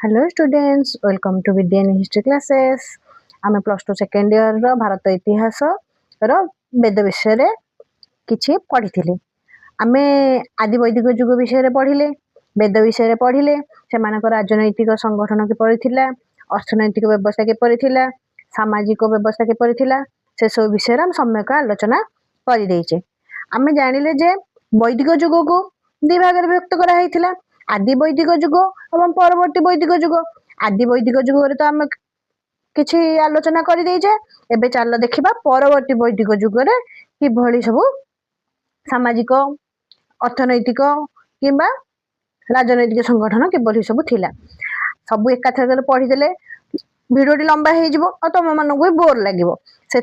Hello students, welcome to Vidyan history classes. आम plus two second year रो भारत इतिहास रो वेद विषय रे किछि पढ़ी आमे आदि वैदिक युग विषय पढ़िले, वेद विषय पढ़िले, से राजनैतिक संगठन किपरि थिला, अर्थनैतिक व्यवस्था किपरि थिला, सामाजिक व्यवस्था किपरि थिला, से सब विषय हम सम्यक आलोचना करि दैछे। आमे जानिले जे वैदिक युग को दि भाग रे विभक्त करा हैथिला, आदि वैदिक युग एवं परवर्ती वैदिक युग। आदि वैदिक युग रे तो आमे किछि आलोचना करि दैछे। एबे चालो देखिबा परवर्ती वैदिक युग रे किभଳି सब सामाजिक, अर्थनैतिक किंबा राजनैतिक संगठन किभଳି सब थिला। सब एकाथर पढ़ीदेले भिडियोटी लंबा हो तुम मानक भी बोर लगे, से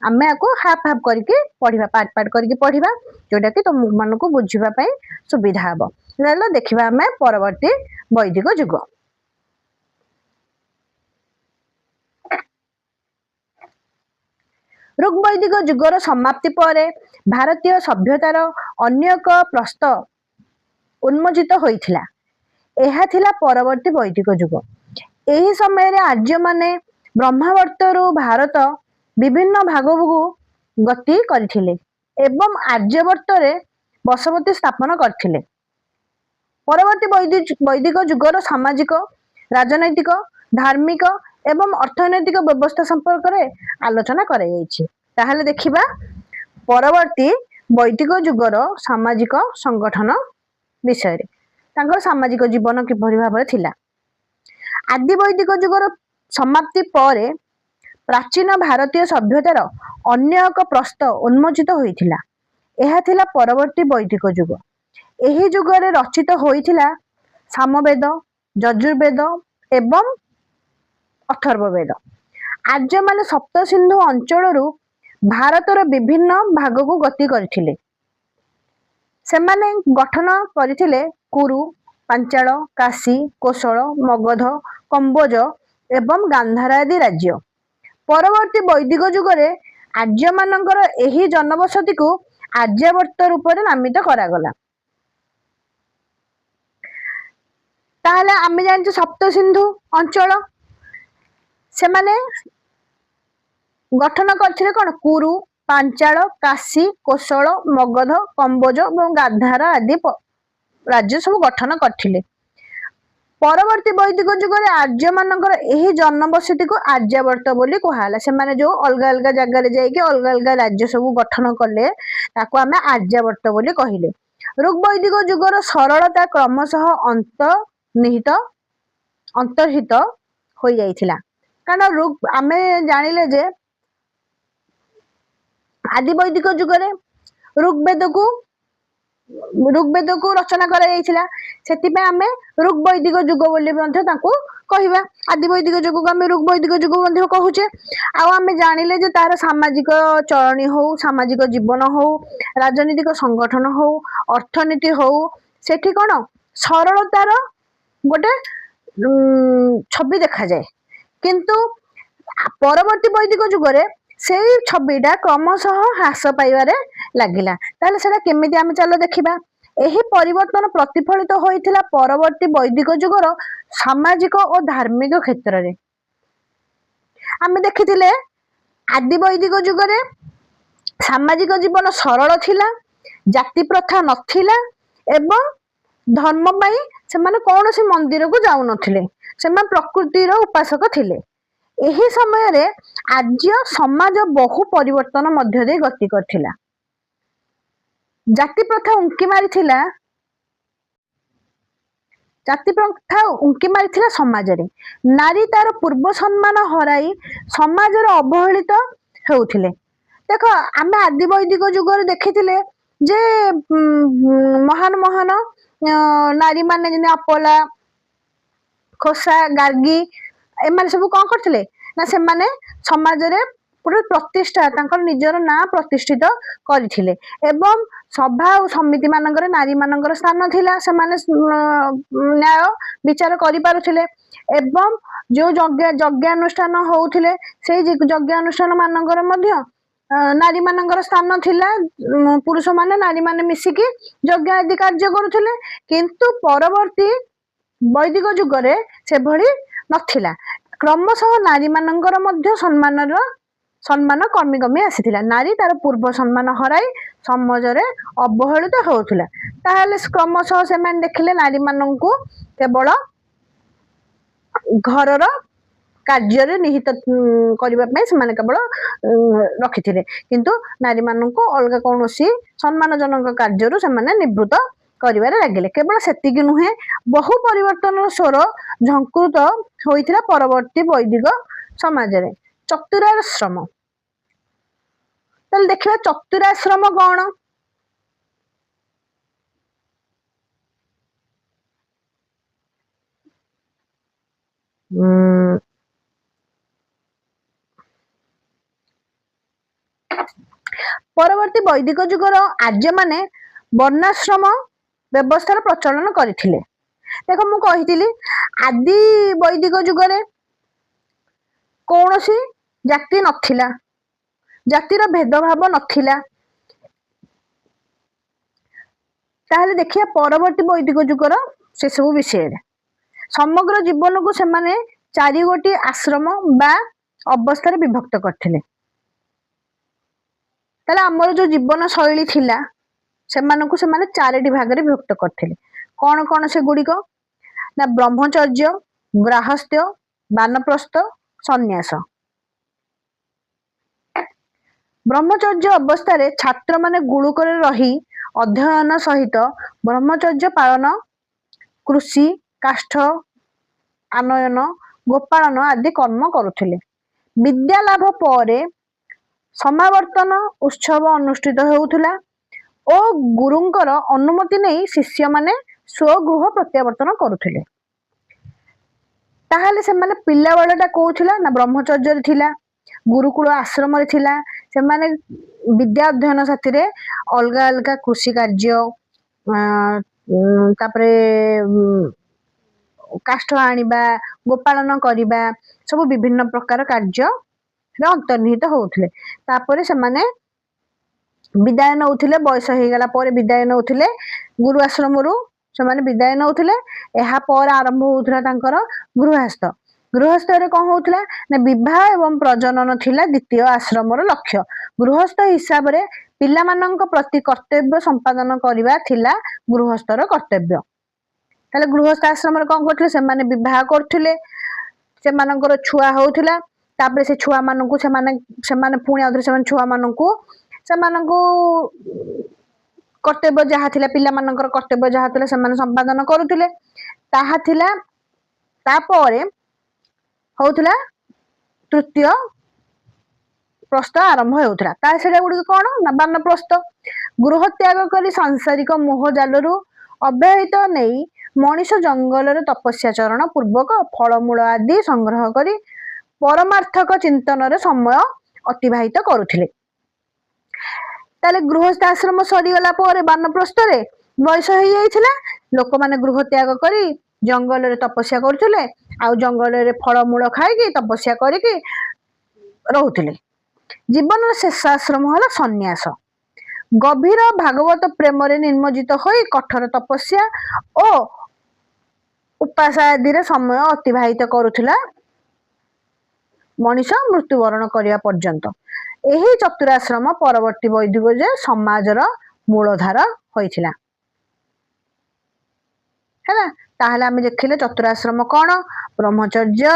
आम आपको हाफ हाफ करके पढ़ा, पार्ट पार्ट करके पढ़ा, जोटा कि तुम मानक बुझापी सुविधा हम। चलो देखा आम परवर्ती वैदिक युग। ऋग वैदिक युगर समाप्ति पर भारतीय सभ्यतार अन्य एक प्रस्त उन्मोचित होइथिला। एहा थिला परवर्ती वैदिक युग। एही समय आर्य माने ब्रह्मावर्तरु भारत विभिन्न भागकू गति करथिले एवं आर्यवर्तरे बसवती स्थापन करथिले। परवर्ती वैदिक युगर सामाजिक, राजनैतिक, धार्मिक एवं अर्थनैतिक व्यवस्था संपर्क में आलोचना करा जायछि। ताहले देखिबा परवर्ती वैदिक युगर सामाजिक संगठन विषय रे, तांकर सामाजिक जीवन किभଳି भाबरे थिला। आदि वैदिक युगर समाप्ति पर प्राचीन भारतीय सभ्यतार अन्य एक प्रस्त उन्मोचित होइथिला। एहा थिला परवर्ती वैदिक युग। एही युगरे रचित होइथिला सामवेद, यजुर्वेद एवं अथर्ववेद। आर्य माने सप्त सिंधु अंचलरू भारतर विभिन्न भागकू गति करथिले। सेमाने गठन करथिले कुरु, पांचाल, काशी, कोशल, मगध, कंबोज एवं गांधार आदि राज्य। परवर्ती वैदिक युगरे आर्य मानकर एही जनबसती को आर्यावर्त रूप में नामित करागला। ताहले आमे जानछु सप्त सिंधु अंचल से माने गठन करथिले कोन कुरु, पांचाल, काशी, कोशल, मगध, कंबोज और गांधार आदि राज्य सब गठन करथिले। परवर्ती वैदिक युगरे आर्य मानकर एही जनबसती को आर्यावर्त बोली कहाला। से माने जो अलग अलग जगह रे जाई के अलग अलग राज्य सब गठन करले ताको आमे आर्यावर्त बोली कहिले। ऋग वैदिक युगर सरलता क्रमशः अंतर्हित हो जाइथिला। कारण ऋग आमे जानिले जे आदि वैदिक युगरे ऋग्वेद को रचना करा जाइथिला। सेतिपे आमे ऋग वैदिक युग बोली मध्ये ताको कहिबा। आदि वैदिक युग को आमे ऋग वैदिक युग मध्ये कहूचे। आ आमे जानिले जे तार सामाजिक चलनी हो, सामाजिक जीवन हो, राजनीतिक संगठन हो, अर्थनीति हो, सेठी कोन सरलतार गोटे छवि देखा जाए। किंतु परवर्ती वैदिक युगरे से छविटा क्रमशः ह्रास पाइबारे लागिला। ताहले सेटा केमिति आमे चलो देखिबा। एही परिवर्तन प्रतिफलित होइथिला परवर्ती वैदिक युगर सामाजिक और धार्मिक क्षेत्र रे। आमे देखिथिले आदि वैदिक युगरे सामाजिक जीवन सरल थिला, जाति प्रथा नथिला एवं धर्म पाई सेमाने कौनसी मंदिर को जाउ नथिले। सेमा प्रकृतिर उपासक थिले। एही समय रे आर्य समाज बहु परिवर्तन मध्य दे गति करथिला। जाति प्रथा उंकी मारिथिला समाज रे। नारी तार पूर्व सम्मान हराई समाज रे अवहेलित हेउथिले। देखो आमे आदि वैदिक युग रे देखिथिले जे महान महान नारी माने जिने अपला, खोसा, गार्गी एमाने सब कौन करथिले ना से माने समाज रे पूरा प्रतिष्ठा तांकर निजर ना प्रतिष्ठित करथिले एवं सभा और समिति मानकर नारी मानकर स्थान थिला। से माने न्याय विचार करि पारुथिले एवं जो यज्ञानुष्ठान होउथिले से यज्ञानुष्ठान मानकर मध्य नारी मानकर स्थान थिला। पुरुष माने नारी माने मिसिकी यज्ञ आदि कार्य करुथिले। किंतु परवर्ती ବୈଦିକ ଯୁଗରେ ସେଭଳି ନଥିଲା। କ୍ରମଶଃ ନାରୀ ମାନଙ୍କର ମଧ୍ୟ ସମ୍ମାନ କମି କମି ଆସିଥିଲା। ନାରୀ ତାର ପୂର୍ବ ସମ୍ମାନ ହରାଇ ସମାଜରେ ଅବହେଳିତ ହେଉଥିଲା। ତାହେଲେ କ୍ରମଶଃ ସେମାନେ ଦେଖିଲେ ନାରୀ ମାନଙ୍କୁ କେବଳ ଘରର କାର୍ଯ୍ୟରେ ନିହିତ କରିବା ପାଇଁ ସେମାନେ କେବଳ ରଖିଥିଲେ, କିନ୍ତୁ ନାରୀ ମାନଙ୍କୁ ଅଲଗା କୌଣସି ସମ୍ମାନଜନକ କାର୍ଯ୍ୟରୁ ସେମାନେ ନିବୃତ୍ତ କରିବାରେ ଲାଗିଲେ। କେବଳ ସେତିକି ନୁହେଁ, ବହୁ ପରିବର୍ତ୍ତନର ସ୍ୱର ଝଙ୍କୃତ ହୋଇଥିଲା ପରବର୍ତ୍ତୀ ବୈଦିକ ସମାଜରେ। ଚତୁରାଶ୍ରମ, ତାହେଲେ ଦେଖିବା ଚତୁରାଶ୍ରମ କଣ? ପରବର୍ତ୍ତୀ ବୈଦିକ ଯୁଗର ଆର୍ଯ୍ୟମାନେ ବର୍ଣ୍ଣାଶ୍ରମ ବ୍ୟବସ୍ଥାର ପ୍ରଚଳନ କରିଥିଲେ। ଦେଖ, ମୁଁ କହିଥିଲି ଆଦି ବୈଦିକ ଯୁଗରେ କୌଣସି ଜାତି ନଥିଲା, ଜାତିର ଭେଦଭାବ ନଥିଲା। ତାହେଲେ ଦେଖିବା ପରବର୍ତ୍ତୀ ବୈଦିକ ଯୁଗର ସେସବୁ ବିଷୟରେ। ସମଗ୍ର ଜୀବନକୁ ସେମାନେ 4 ଗୋଟି ଆଶ୍ରମ ବା ଅବସ୍ଥାରେ ବିଭକ୍ତ କରିଥିଲେ। ତାହେଲେ ଆମର ଯୋଉ ଜୀବନ ଶୈଳୀ ଥିଲା ସେମାନଙ୍କୁ ସେମାନେ 4ଟି ଭାଗରେ ବିଭକ୍ତ କରିଥିଲେ। କଣ କଣ ସେଗୁଡିକ? ନା ବ୍ରହ୍ମଚର୍ଯ୍ୟ, ଗ୍ରାହସ୍ଥ୍ୟ, ବାନପ୍ରସ୍ଥ, ସନ୍ନ୍ୟାସ। ବ୍ରହ୍ମଚର୍ଯ୍ୟ ଅବସ୍ଥାରେ ଛାତ୍ରମାନେ ଗୁରୁକୁଳରେ ରହି ଅଧ୍ୟୟନ ସହିତ ବ୍ରହ୍ମଚର୍ଯ୍ୟ ପାଳନ, କୃଷି, କାଷ୍ଠ ଆନୟନ, ଗୋପାଳନ ଆଦି କର୍ମ କରୁଥିଲେ। ବିଦ୍ୟା ଲାଭ ପରେ ସମାବର୍ତ୍ତନ ଉତ୍ସବ ଅନୁଷ୍ଠିତ ହେଉଥିଲା ଓ ଗୁରୁଙ୍କର ଅନୁମତି ନେଇ ଶିଷ୍ୟମାନେ ସ୍ୱଗୃହ ପ୍ରତ୍ୟାବର୍ତ୍ତନ କରୁଥିଲେ। ତାହେଲେ ସେମାନେ ପିଲାବେଳଟା କୋଉ ଥିଲା? ନା ବ୍ରହ୍ମଚର୍ଯ୍ୟରେ ଥିଲା, ଗୁରୁକୁଳ ଆଶ୍ରମରେ ଥିଲା। ସେମାନେ ବିଦ୍ୟା ଅଧ୍ୟୟନ ସାଥିରେ ଅଲଗା ଅଲଗା କୃଷି କାର୍ଯ୍ୟ, ତାପରେ କାଷ୍ଠ ଆଣିବା, ଗୋପାଳନ କରିବା, ସବୁ ବିଭିନ୍ନ ପ୍ରକାର କାର୍ଯ୍ୟରେ ଅନ୍ତର୍ନିହିତ ହଉଥିଲେ। ତାପରେ ସେମାନେ ବିଦାୟ ନଉଥିଲେ, ବୟସ ହେଇଗଲା ପରେ ବିଦାୟ ନଉଥିଲେ ଗୁରୁ ଆଶ୍ରମରୁ। ସେମାନେ ବିଦାୟ ନଉଥିଲେ। ଏହା ପରେ ଆରମ୍ଭ ହଉଥିଲା ତାଙ୍କର ଗୃହସ୍ଥ। ଗୃହସ୍ଥରେ କଣ ହଉଥିଲା? ନା ବିବାହ ଏବଂ ପ୍ରଜନନ ଥିଲା ଦ୍ୱିତୀୟ ଆଶ୍ରମର ଲକ୍ଷ୍ୟ। ଗୃହସ୍ଥ ହିସାବରେ ପିଲାମାନଙ୍କ ପ୍ରତି କର୍ତ୍ତବ୍ୟ ସମ୍ପାଦନ କରିବା ଥିଲା ଗୃହସ୍ଥର କର୍ତ୍ତବ୍ୟ। ତାହେଲେ ଗୃହସ୍ଥ ଆଶ୍ରମରେ କଣ କରୁଥିଲେ? ସେମାନେ ବିବାହ କରୁଥିଲେ, ସେମାନଙ୍କର ଛୁଆ ହଉଥିଲା। ତାପରେ ସେ ଛୁଆ ମାନଙ୍କୁ ସେମାନେ ପୁଣି ଆଉଥରେ ସେମାନେ ଛୁଆ ମାନଙ୍କୁ କର୍ତ୍ତବ୍ୟ ଯାହା ଥିଲା, ପିଲାମାନଙ୍କର କର୍ତ୍ତବ୍ୟ ଯାହା ଥିଲା ସେମାନେ ସମ୍ପାଦନ କରୁଥିଲେ। ତାହା ଥିଲା। ତାପରେ ହଉଥିଲା ତୃତୀୟ ପ୍ରସ୍ଥ ଆରମ୍ଭ ହେଉଥିଲା। ତା ସେଟା ଗୁଡିକ କଣ? ନା ବାନପ୍ରସ୍ଥ। ଗୃହ ତ୍ୟାଗ କରି ସାଂସାରିକ ମୋହ ଜାଲରୁ ଅବ୍ୟାହତ ନେଇ ମଣିଷ ଜଙ୍ଗଲରେ ତପସ୍ୟାଚରଣ ପୂର୍ବକ ଫଳମୂଳ ଆଦି ସଂଗ୍ରହ କରି ପରମାର୍ଥକ ଚିନ୍ତନରେ ସମୟ ଅତିବାହିତ କରୁଥିଲେ। ତାହେଲେ ଗୃହସ୍ଥ ଆଶ୍ରମ ସରିଗଲା ପରେ ବାନପ୍ରସ୍ଥରେ ବୟସ ହେଇଯାଇଥିଲା, ଲୋକମାନେ ଗୃହ ତ୍ୟାଗ କରି ଜଙ୍ଗଲରେ ତପସ୍ୟା କରୁଥିଲେ, ଆଉ ଜଙ୍ଗଲରେ ଫଳମୂଳ ଖାଇକି ତପସ୍ୟା କରିକି ରହୁଥିଲେ। ଜୀବନର ଶେଷ ଆଶ୍ରମ ହେଲା ସନ୍ନ୍ୟାସ। ଗଭୀର ଭାଗବତ ପ୍ରେମରେ ନିମଜ୍ଜିତ ହୋଇ କଠୋର ତପସ୍ୟା ଓ ଉପାସ ଆଦିରେ ସମୟ ଅତିବାହିତ କରୁଥିଲା ମଣିଷ ମୃତ୍ୟୁବରଣ କରିବା ପର୍ଯ୍ୟନ୍ତ। ଏହି ଚତୁରାଶ୍ରମ ପରବର୍ତ୍ତୀ ବୈଦିକ ଯେ ସମାଜର ମୂଳଧାର ହୋଇଥିଲା। ହେଲା, ତାହେଲେ ଆମେ ଦେଖିଲେ ଚତୁରାଶ୍ରମ କଣ? ବ୍ରହ୍ମଚର୍ଯ୍ୟ,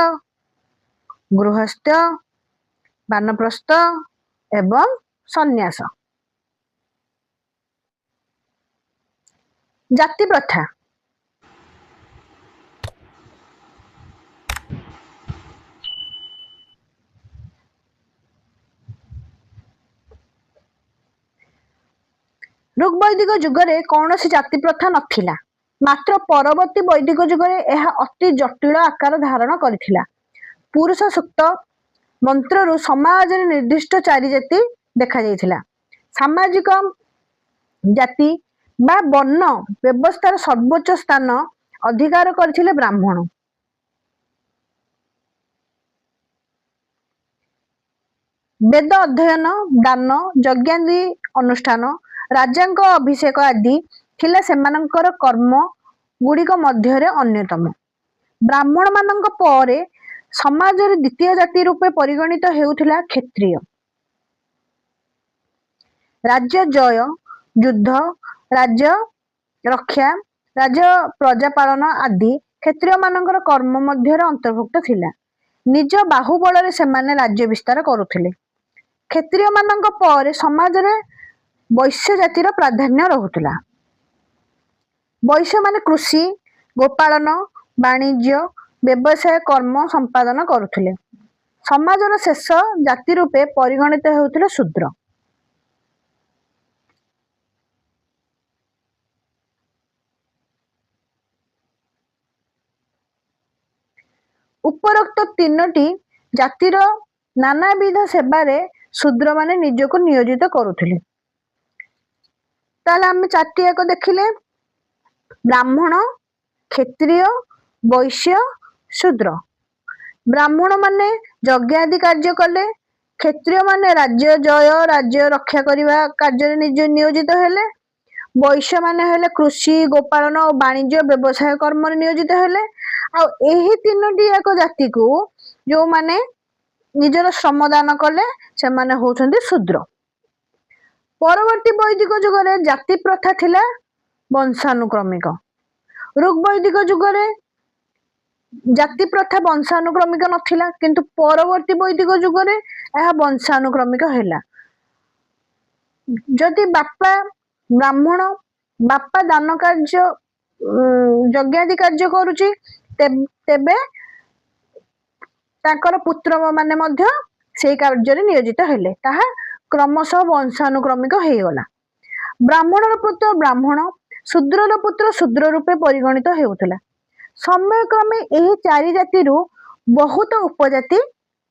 ଗୃହସ୍ଥ, ବାନପ୍ରସ୍ଥ ଏବଂ ସନ୍ନ୍ୟାସ। ଜାତି ପ୍ରଥା। ଋଗ୍ବୈଦିକ ଯୁଗରେ କୌଣସି ଜାତି ପ୍ରଥା ନଥିଲା, ମାତ୍ର ପରବର୍ତ୍ତୀ ବୈଦିକ ଯୁଗରେ ଏହା ଅତି ଜଟିଳ ଆକାର ଧାରଣ କରିଥିଲା। ପୁରୁଷ ସୂକ୍ତ ମନ୍ତ୍ରରୁ ସମାଜରେ ନିର୍ଦ୍ଦିଷ୍ଟ 4 ଜାତି ଦେଖାଯାଇଥିଲା। ସାମାଜିକ ଜାତି ବା ବର୍ଣ୍ଣ ବ୍ୟବସ୍ଥାର ସର୍ବୋଚ୍ଚ ସ୍ଥାନ ଅଧିକାର କରିଥିଲେ ବ୍ରାହ୍ମଣ। ବେଦ ଅଧ୍ୟୟନ, ଦାନ, ଯଜ୍ଞାଦି ଅନୁଷ୍ଠାନ, ରାଜାଙ୍କ ଅଭିଷେକ ଆଦି ଥିଲା ସେମାନଙ୍କର କର୍ମ गुड़िक मध्य अन्यतम। ब्राह्मण मानक परे समाज द्वितीय जाति रूपे परिगणित हेउथिला क्षत्रिय। राज्य जय, युद्ध, राज्य रक्षा, राज्य प्रजा पालन आदि क्षत्रिय मानकर कर्म मध्य अंतर्भुक्त थिला। निज बाहुबल से माने राज्य विस्तार करुथिले। क्षत्रिय मानक परे समाज रे वैश्य जातिर प्राधान्य रहुथिला। वैश्य माने कृषि, गोपालन, वाणिज्य, व्यवसाय कर्म संपादन करुथिले। समाजर शेष जाति रूपे परिगणित हेउथिले शूद्र। उपरोक्त तीनोटी जातिर नानाविध सेवारे शूद्र माने निजको नियोजित करुथिले। ताले आमे चारटी एक देखिले, ब्राह्मण, क्षत्रिय, वैश्य, शूद्र। ब्राह्मण माने यज्ञ आदि कार्य कले, क्षत्रिय माने राज्य जय, राज्य रक्षा करने कार्य निज नियोजित हेले, वैश्य माने हेले कृषि, गोपालन और वाणिज्य व्यवसाय कर्म नियोजित हेले। आ एही तीनोटी एक जाति को जो माने निजर श्रमदान कले से माने होउछन्ति शूद्र। परवर्ती वैदिक जुगरे जाति प्रथा थिला वंशानुक्रमिक। ऋग वैदिक जुगरे जाति प्रथा वंशानुक्रमिक नथिला, किंतु परवर्ती वैदिक जुगरे यह वंशानुक्रमिक हेला। जदि बापा ब्राह्मण, बापा दान कार्य यज्ञादि कार्य करुची, तेबे ताकर पुत्र माने मध्य सेई कार्य नियोजित हेले। ताहा क्रमशः वंशानुक्रमिक हेगला। ब्राह्मणर पुत्र ब्राह्मण, शूद्रर पुत्र शूद्र रूपे परिगणित हेउथिला। समय क्रमे एही चारि जातिरु बहुत उपजाति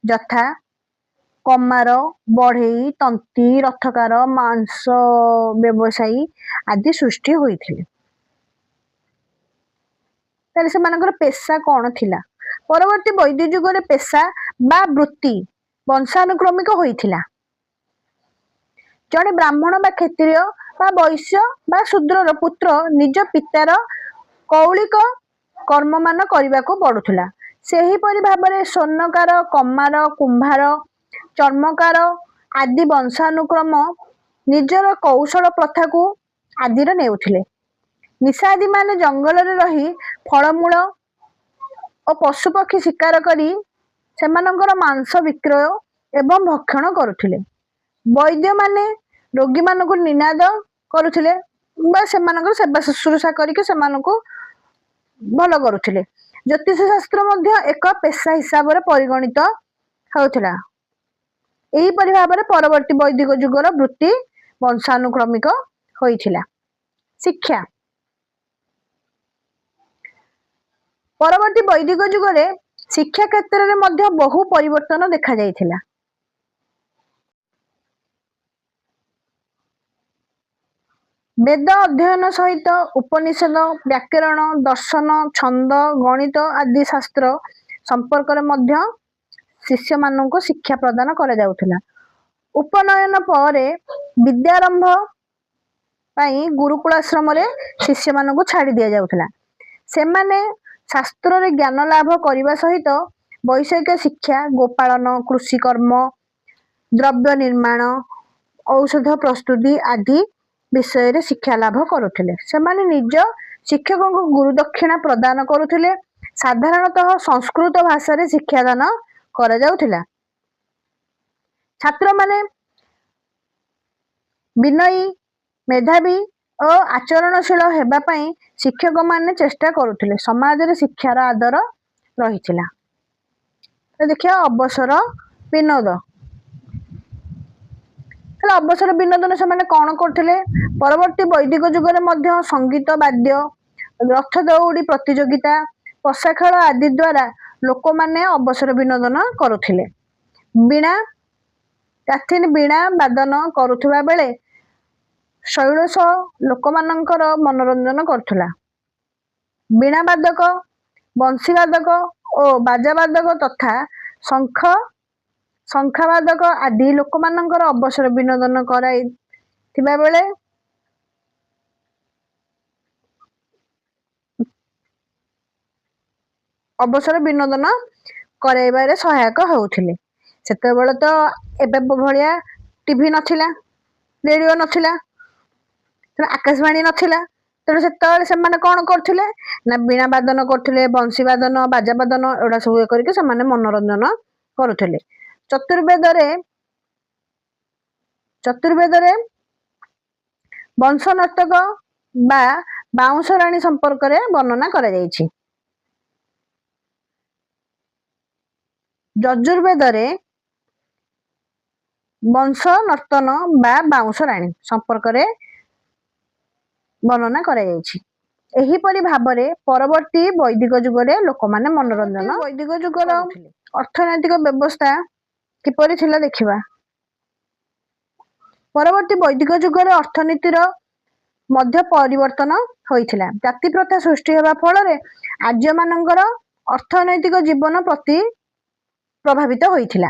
यथा कमार, बढ़ई, तंती, रथकार, मांस व्यवसायी आदि सृष्टि होइथिले। ताले से मानकर पेशा कौन थिला? परवर्ती वैदिक जुगरे पेशा बा वृत्ति वंशानुक्रमिक होइथिला। जड़े ब्राह्मण बा क्षत्रिय बा वैश्य बा शूद्रर पुत्र निज पितार कौलिक कर्म मान करने को पड़ुला। सेही परि भाबरे स्वर्णकार, कमार, कुंभार, चर्मकार आदि वंशानुक्रम निजर कौशल प्रथा को आदिर नेउथिले। निषादी माने जंगल रे रही फलमूल और पशुपक्षी शिकार करी सेमानंकर मांस विक्रय एवं भक्षण करुथिले। वैद्य माने रोगी मानक निनाद करुथिले बा सेमानकर सेवा शुश्रूषा करिके सेमानकु भल करुथिले। ज्योतिष शास्त्र मध्य एक पेशा हिसाब रे परिगणित होउथिला। एही परि भाबरे परवर्ती वैदिक जुगर वृत्ति वंशानुक्रमिक होइथिला। शिक्षा परवर्ती वैदिक जुगरे शिक्षा क्षेत्र में मध्य बहु परिवर्तन देखा जाइथिला। वेद अध्ययन सहित उपनिषद, व्याकरण, दर्शन, छंद, गणित आदि शास्त्र संपर्क में मध्य शिष्य मानक शिक्षा प्रदान करा जाउथिला। उपनयन परे विद्यारंभ पाई गुरुकुल आश्रम रे शिष्य मानक छाड़ी दिया जाउथिला। सेमाने शास्त्र रे ज्ञान लाभ करने सहित वैषयिक शिक्षा, गोपालन, कृषि कर्म, द्रव्य निर्माण, औषध प्रस्तुति आदि विषय रे शिक्षा लाभ करुथिले। सेमाने निज शिक्षकों को गुरु दक्षिणा प्रदान करुथिले। साधारणतः संस्कृत भाषा रे शिक्षादान करा जाउथिला। छात्र माने विनयी, मेधावी और आचरणशील हेबा पई शिक्षक माने चेष्टा करुथिले। समाज रे शिक्षार आदर रहिथिला। तो देखिए अवसर विनोद। अवसर विनोदन से माने कौन करथिले? परवर्ती वैदिक जुगरे मध्य संगीत, वाद्य, रथ दौड़ी प्रतियोगिता, पशा खेल आदि द्वारा लोक माने अवसर विनोदन करुथिले। वीणा काथिन वीणा वादन करुथुबा बेले शैलस लोक मानकर मनोरंजन करुथुला। वीणा वादक, बंशी वादक और बाजा वादक तथा शंख शंखावादक आदि लोक मानकर अवसर विनोदन कराई थिबा बेले ଅବସର ବିନୋଦନ କରାଇବାରେ ସହାୟକ ହେଉଥିଲେ। ସେତେବେଳେ ତ ଏବେ ଭଳିଆ ଟିଭି ନଥିଲା, ରେଡ଼ିଓ ନଥିଲା, ଆକାଶବାଣୀ ନଥିଲା। ତେଣୁ ସେତେବେଳେ ସେମାନେ କଣ କରୁଥିଲେ ନା ବୀଣା ବାଦନ କରୁଥିଲେ, ବଂଶୀ ବାଦନ, ବାଜା ବାଦନ ଏଗୁଡ଼ା ସବୁ ଇଏ କରିକି ସେମାନେ ମନୋରଞ୍ଜନ କରୁଥିଲେ। ଚତୁର୍ବେଦରେ ବଂଶ ନାଟକ ବା ବାଉଁଶ ରାଣୀ ସମ୍ପର୍କରେ ବର୍ଣ୍ଣନା କରାଯାଇଛି। ଯଜୁର୍ବେଦରେ ବଂଶ ନର୍ତ୍ତନ ବା ବାଉଁଶ ରାଣୀ ସମ୍ପର୍କରେ ବର୍ଣ୍ଣନା କରାଯାଇଛି। ଏହିପରି ଭାବରେ ପରବର୍ତ୍ତୀ ବୈଦିକ ଯୁଗରେ ଲୋକମାନେ ମନୋରଞ୍ଜନ ବୈଦିକ ଯୁଗର ଅର୍ଥନୈତିକ ବ୍ୟବସ୍ଥା କିପରି ଥିଲା ଦେଖିବା। ପରବର୍ତ୍ତୀ ବୈଦିକ ଯୁଗରେ ଅର୍ଥନୀତିର ମଧ୍ୟ ପରିବର୍ତ୍ତନ ହୋଇଥିଲା। ଜାତି ପ୍ରଥା ସୃଷ୍ଟି ହେବା ଫଳରେ ଆର୍ଯ୍ୟମାନଙ୍କର ଅର୍ଥନୈତିକ ଜୀବନ ପ୍ରତି ପ୍ରଭାବିତ ହୋଇଥିଲା।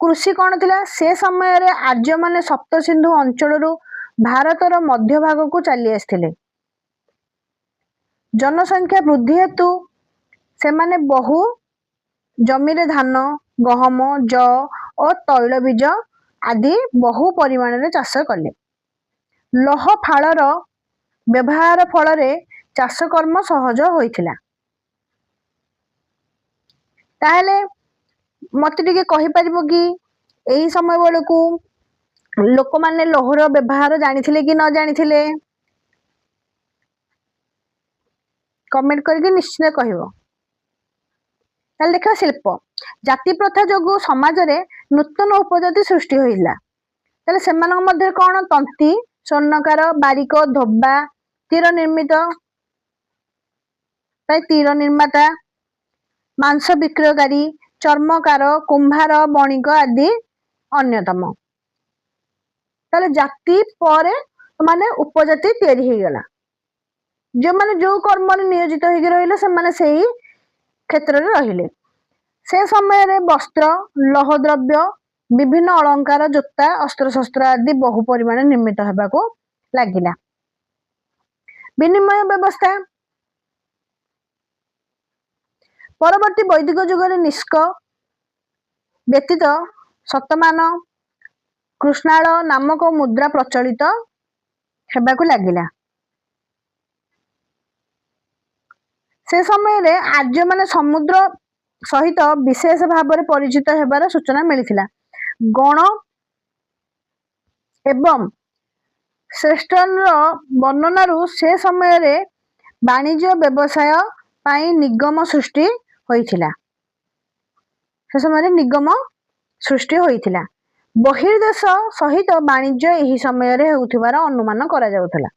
କୃଷି କଣ ଥିଲା? ସେ ସମୟରେ ଆର୍ଯ୍ୟମାନେ ସପ୍ତସିନ୍ଧୁ ଅଞ୍ଚଳରୁ ଭାରତର ମଧ୍ୟଭାଗକୁ ଚାଲି ଆସିଥିଲେ। ଜନସଂଖ୍ୟା ବୃଦ୍ଧି ହେତୁ ସେମାନେ ବହୁ ଜମିରେ ଧାନ, ଗହମ, ଯଅ ଓ ତୈଳବୀଜ ଆଦି ବହୁ ପରିମାଣରେ ଚାଷ କଲେ। ଲୌହ ଫାଳର ବ୍ୟବହାର ଫଳରେ ଚାଷ କର୍ମ ସହଜ ହୋଇଥିଲା। ତାହେଲେ ମତେ ଟିକେ କହିପାରିବ କି ଏହି ସମୟ ବେଳକୁ ଲୋକମାନେ ଲୌହର ବ୍ୟବହାର ଜାଣିଥିଲେ କି ନ ଜାଣିଥିଲେ? କମେଣ୍ଟ କରିକି ନିଶ୍ଚିତ କହିବ। ତାହେଲେ ଦେଖିବା ଶିଳ୍ପ। ଜାତି ପ୍ରଥା ଯୋଗୁଁ ସମାଜରେ ନୂତନ ଉପଜାତି ସୃଷ୍ଟି ହୋଇଥିଲା। ତାହେଲେ ସେମାନଙ୍କ ମଧ୍ୟରେ କଣ? ତନ୍ତୀ, ସ୍ୱର୍ଣ୍ଣକାର, ବାରିକ, ଧୋବା, ତୀର ନିର୍ମାତା, ମାଂସ ବିକ୍ରୟକାରୀ, ଚର୍ମକାର, କୁମ୍ଭାର, ବଣିକ ଆଦି ଅନ୍ୟତମ। ତାହେଲେ ଜାତି ପରେ ମାନେ ଉପଜାତି ତିଆରି ହେଇଗଲା। ଯେଉଁମାନେ ଯୋଉ କର୍ମରେ ନିୟୋଜିତ ହେଇକି ରହିଲେ ସେମାନେ ସେଇ କ୍ଷେତ୍ରରେ ରହିଲେ। ସେ ସମୟରେ ବସ୍ତ୍ର, ଲୌହ ଦ୍ରବ୍ୟ, ବିଭିନ୍ନ ଅଳଙ୍କାର, ଜୋତା, ଅସ୍ତ୍ରଶସ୍ତ୍ର ଆଦି ବହୁ ପରିମାଣରେ ନିର୍ମିତ ହେବାକୁ ଲାଗିଲା। ବିନିମୟ ବ୍ୟବସ୍ଥା। ପରବର୍ତ୍ତୀ ବୈଦିକ ଯୁଗରେ ନିଷ୍କ ବ୍ୟତୀତ ଶତମାନ, କୃଷ୍ଣାଳ ନାମକ ମୁଦ୍ରା ପ୍ରଚଳିତ ହେବାକୁ ଲାଗିଲା। ସେ ସମୟରେ ଆର୍ଯ୍ୟମାନେ ସମୁଦ୍ର ସହିତ ବିଶେଷ ଭାବରେ ପରିଚିତ ହେବାର ସୂଚନା ମିଳିଥିଲା। ଗଣ ଏବଂ ଶ୍ରେଷ୍ଠର ବର୍ଣ୍ଣନାରୁ ସେ ସମୟରେ ବାଣିଜ୍ୟ ବ୍ୟବସାୟ ପାଇଁ ନିଗମ ସୃଷ୍ଟି ହୋଇଥିଲା। ସେ ସମୟରେ ନିଗମ ସୃଷ୍ଟି ହୋଇଥିଲା। ବହିର୍ଦେଶ ସହିତ ବାଣିଜ୍ୟ ଏହି ସମୟରେ ହେଉଥିବାର ଅନୁମାନ କରାଯାଉଥିଲା।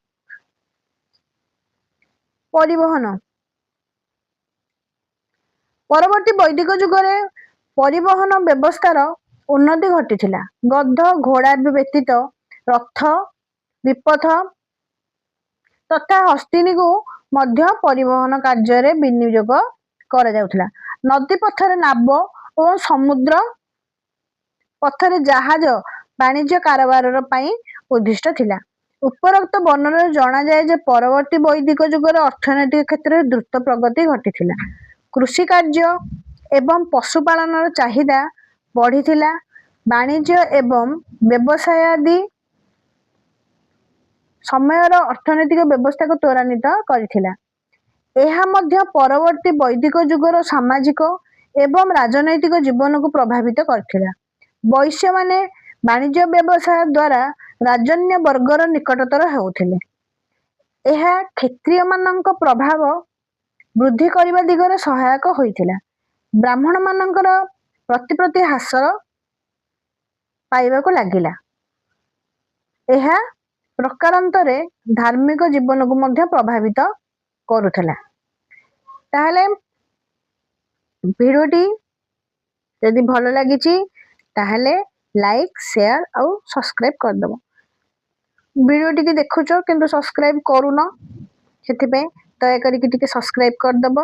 ପରିବହନ। ପରବର୍ତ୍ତୀ ବୈଦିକ ଯୁଗରେ ପରିବହନ ବ୍ୟବସ୍ଥାର ଉନ୍ନତି ଘଟିଥିଲା। ଗଧ, ଘୋଡ଼ା ବ୍ୟତୀତ ରଥ, ବିପଥ ତଥା ହସ୍ତିନୀକୁ ମଧ୍ୟ ପରିବହନ କାର୍ଯ୍ୟରେ ବିନିଯୋଗ କରାଯାଉଥିଲା। ନଦୀ ପଥରେ ନାବ ଓ ସମୁଦ୍ର ପଥରେ ଜାହାଜ ବାଣିଜ୍ୟ କାରବାର ପାଇଁ ଉଦ୍ଦିଷ୍ଟ ଥିଲା। ଉପରୋକ୍ତ ବର୍ଣ୍ଣନାରୁ ଜଣାଯାଏ ଯେ ପରବର୍ତ୍ତୀ ବୈଦିକ ଯୁଗରେ ଅର୍ଥନୈତିକ କ୍ଷେତ୍ରରେ ଦ୍ରୁତ ପ୍ରଗତି ଘଟିଥିଲା। କୃଷି କାର୍ଯ୍ୟ ଏବଂ ପଶୁପାଳନର ଚାହିଦା ବଢ଼ିଥିଲା। ବାଣିଜ୍ୟ ଏବଂ ବ୍ୟବସାୟ ଆଦି ସମୟର ଅର୍ଥନୈତିକ ବ୍ୟବସ୍ଥାକୁ ତ୍ୱରାନ୍ୱିତ କରିଥିଲା। ଏହା ମଧ୍ୟ ପରବର୍ତ୍ତୀ ବୈଦିକ ଯୁଗର ସାମାଜିକ ଏବଂ ରାଜନୈତିକ ଜୀବନକୁ ପ୍ରଭାବିତ କରିଥିଲା। ବୈଶ୍ୟମାନେ ବାଣିଜ୍ୟ ବ୍ୟବସାୟ ଦ୍ୱାରା ରାଜନ୍ୟ ବର୍ଗର ନିକଟତର ହେଉଥିଲେ। ଏହା କ୍ଷତ୍ରିୟମାନଙ୍କ ପ୍ରଭାବ ବୃଦ୍ଧି କରିବା ଦିଗରେ ସହାୟକ ହୋଇଥିଲା। ବ୍ରାହ୍ମଣମାନଙ୍କର ପ୍ରତିପତ୍ତି ହ୍ରାସ ପାଇବାକୁ ଲାଗିଲା। ଏହା ପ୍ରକାରାନ୍ତରେ ଧାର୍ମିକ ଜୀବନକୁ ମଧ୍ୟ ପ୍ରଭାବିତ କରୁଥିଲା। ତାହେଲେ ଭିଡ଼ିଓଟି ଯଦି ଭଲ ଲାଗିଛି ତାହେଲେ ଲାଇକ୍, ସେୟାର ଆଉ ସବସ୍କ୍ରାଇବ କରିଦେବ। ଭିଡ଼ିଓଟିକି ଦେଖୁଛ କିନ୍ତୁ ସବସ୍କ୍ରାଇବ କରୁନ, ସେଥିପାଇଁ ଦୟାକରିକି ଟିକେ ସବସ୍କ୍ରାଇବ କରିଦେବ।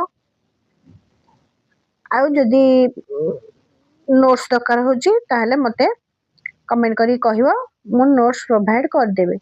ଆଉ ଯଦି ନୋଟ୍ସ ଦରକାର ହେଉଛି ତାହେଲେ ମୋତେ କମେଣ୍ଟ କରିକି କହିବ, ମୁଁ ନୋଟ୍ସ ପ୍ରୋଭାଇଡ଼ କରିଦେବି।